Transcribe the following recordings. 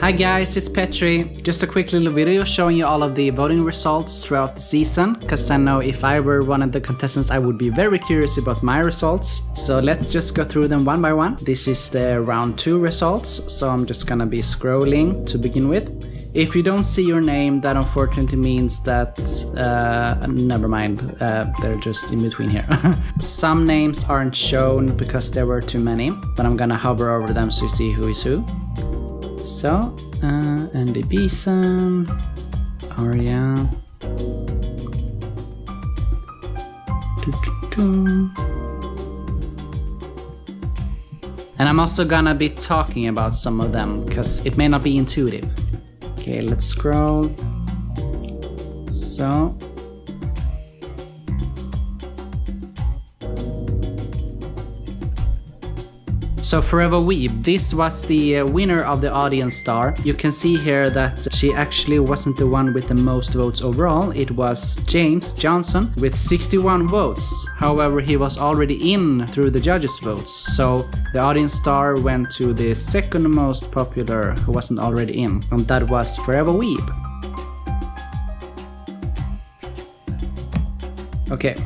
Hi guys, it's Petri. Just a quick little video showing you all of the voting results throughout the season, because I know if I were one of the contestants I would be very curious about my results. So let's just go through them one by one. This is the round 2 results, so I'm just gonna be scrolling to begin with. If you don't see your name, that unfortunately means that, never mind, they're just in between here. Some names aren't shown because there were too many, but I'm gonna hover over them so you see who is who. So, Andy Beeson, Arya, and I'm also gonna be talking about some of them because it may not be intuitive. Okay, let's scroll. So Forever Weeb, this was the winner of the audience star. You can see here that she actually wasn't the one with the most votes overall. It was James Johnson with 61 votes. However, he was already in through the judges' votes. So the audience star went to the second most popular who wasn't already in. And that was Forever Weeb. Okay,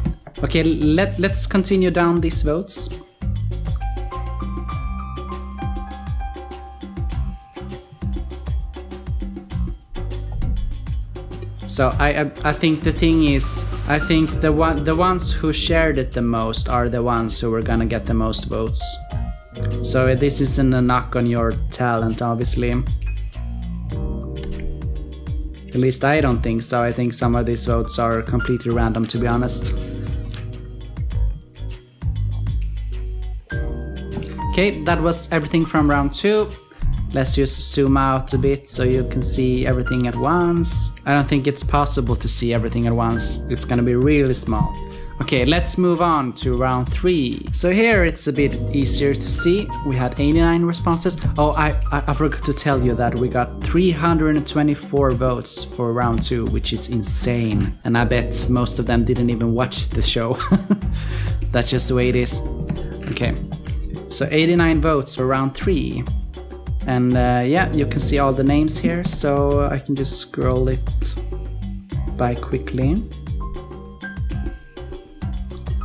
let's continue down these votes. So I think the thing is, I think the ones who shared it the most are the ones who were gonna get the most votes. So this isn't a knock on your talent, obviously. At least I don't think so. I think some of these votes are completely random, to be honest. Okay, that was everything from round 2. Let's just zoom out a bit so you can see everything at once. I don't think it's possible to see everything at once. It's gonna be really small. Okay, let's move on to round 3. So here it's a bit easier to see. We had 89 responses. Oh, I forgot to tell you that we got 324 votes for round 2, which is insane. And I bet most of them didn't even watch the show. That's just the way it is. Okay, so 89 votes for round 3. And yeah, you can see all the names here, so I can just scroll it by quickly.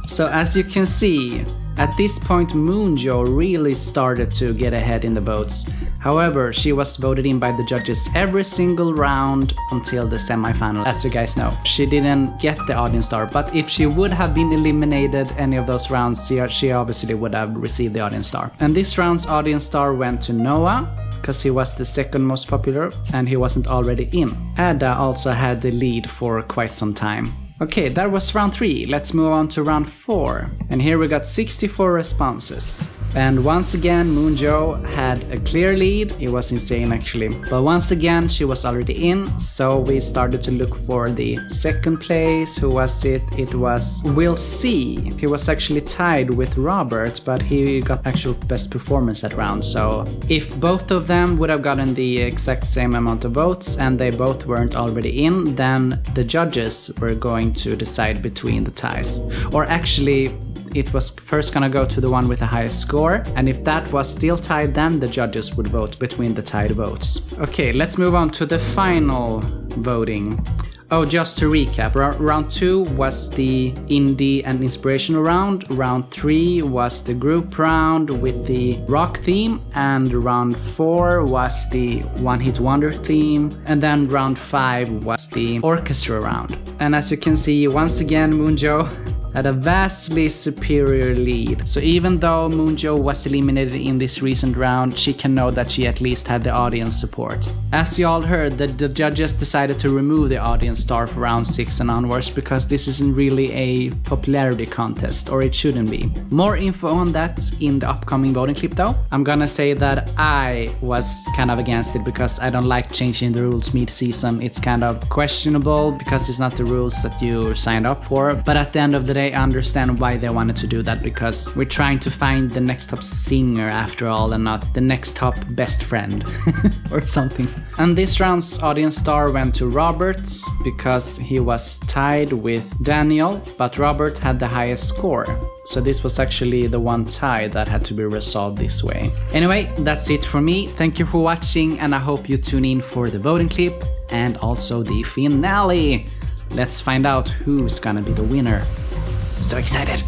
So as you can see, at this point Moonjo really started to get ahead in the votes. However, she was voted in by the judges every single round until the semi-final, as you guys know. She didn't get the audience star, but if she would have been eliminated any of those rounds, she obviously would have received the audience star. And this round's audience star went to Noah, because he was the second most popular and he wasn't already in. Ada also had the lead for quite some time. Okay, that was round 3. Let's move on to round 4. And here we got 64 responses. And once again, Moonjo had a clear lead. It was insane actually. But once again, she was already in. So we started to look for the second place. Who was it? It was Will C. He was actually tied with Robert, but he got actual best performance that round. So if both of them would have gotten the exact same amount of votes and they both weren't already in, then the judges were going to decide between the ties. Or actually, it was first gonna go to the one with the highest score, and if that was still tied, then the judges would vote between the tied votes. Okay, let's move on to the final voting. Oh, just to recap, round 2 was the indie and inspirational round, round 3 was the group round with the rock theme, and round 4 was the one-hit wonder theme, and then round 5 was the orchestra round. And as you can see, once again, Moonjo had a vastly superior lead. So even though Moonjo was eliminated in this recent round, she can know that she at least had the audience support. As you all heard, the judges decided to remove the audience star for round 6 and onwards because this isn't really a popularity contest, or it shouldn't be. More info on that in the upcoming voting clip though. I'm gonna say that I was kind of against it because I don't like changing the rules mid-season. It's kind of questionable because it's not the rules that you signed up for. But at the end of the day, they understand why they wanted to do that, because we're trying to find the next top singer after all and not the next top best friend or something. And this round's audience star went to Robert because he was tied with Daniel, but Robert had the highest score. So this was actually the one tie that had to be resolved this way. Anyway, that's it for me. Thank you for watching, and I hope you tune in for the voting clip and also the finale. Let's find out who's gonna be the winner. So excited!